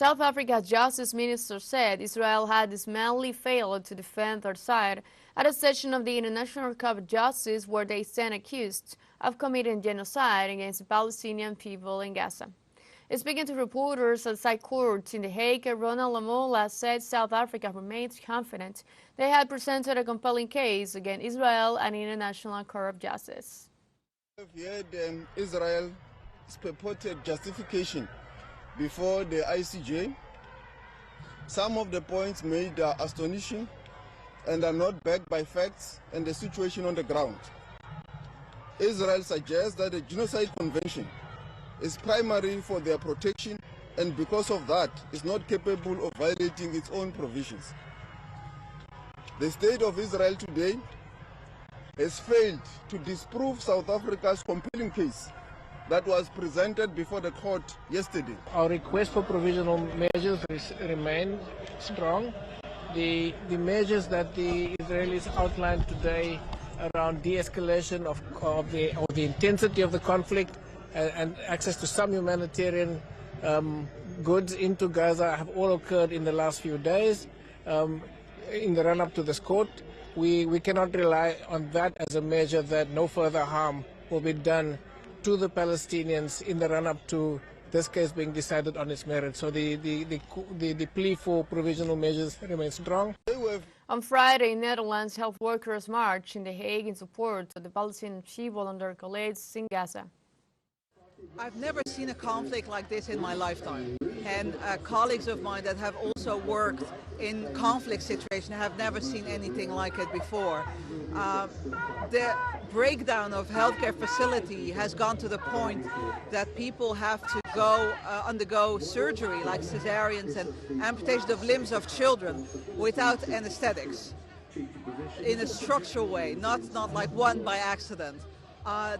South Africa's Justice Minister said Israel had dismally failed to defend their side at a session of the International Court of Justice where they stand accused of committing genocide against the Palestinian people in Gaza. Speaking to reporters outside court in The Hague, Ronald Lamola said South Africa remains confident they had presented a compelling case against Israel and the International Court of Justice. We have heard Israel's purported justification before the ICJ. Some of the points made are astonishing and are not backed by facts and the situation on the ground. Israel suggests that the Genocide Convention is primary for their protection and because of that is not capable of violating its own provisions. The state of Israel today has failed to disprove South Africa's compelling case that was presented before the court yesterday. Our request for provisional measures remain strong. The measures that the Israelis outlined today around de-escalation of the intensity of the conflict and access to some humanitarian goods into Gaza have all occurred in the last few days in the run-up to this court. We cannot rely on that as a measure that no further harm will be done to the Palestinians in the run-up to this case being decided on its merits. So the plea for provisional measures remains strong. On Friday, Netherlands health workers marched in The Hague in support of the Palestinian people and their colleagues in Gaza. I've never seen a conflict like this in my lifetime, and colleagues of mine that have also worked in conflict situations have never seen anything like it before. The breakdown of healthcare facility has gone to the point that people have to go undergo surgery like cesareans and amputation of limbs of children without anesthetics in a structural way, not like one by accident.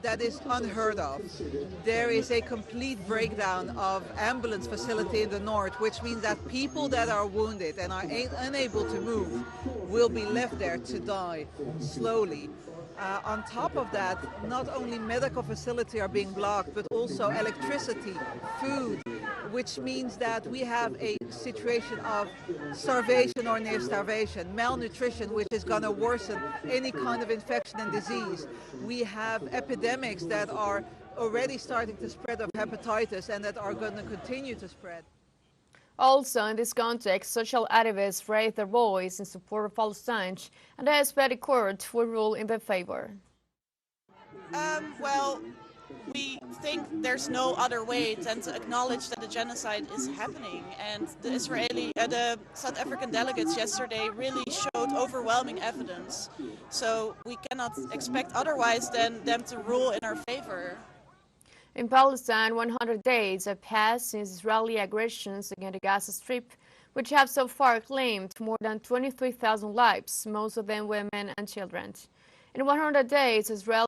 That is unheard of. There is a complete breakdown of ambulance facility in the north, which means that people that are wounded and are unable to move will be left there to die slowly. On top of that, not only medical facilities are being blocked, but also electricity, food, which means that we have a situation of starvation or near starvation, malnutrition, which is going to worsen any kind of infection and disease. We have epidemics that are already starting to spread of hepatitis and that are going to continue to spread. Also, in this context, social activists raised their voice in support of Palestine, and they expect the court will rule in their favor. Well, we think there's no other way than to acknowledge that the genocide is happening, and the South African delegates yesterday really showed overwhelming evidence. So we cannot expect otherwise than them to rule in our favor. In Palestine, 100 days have passed since Israeli aggressions against the Gaza Strip, which have so far claimed more than 23,000 lives, most of them women and children. In 100 days, Israel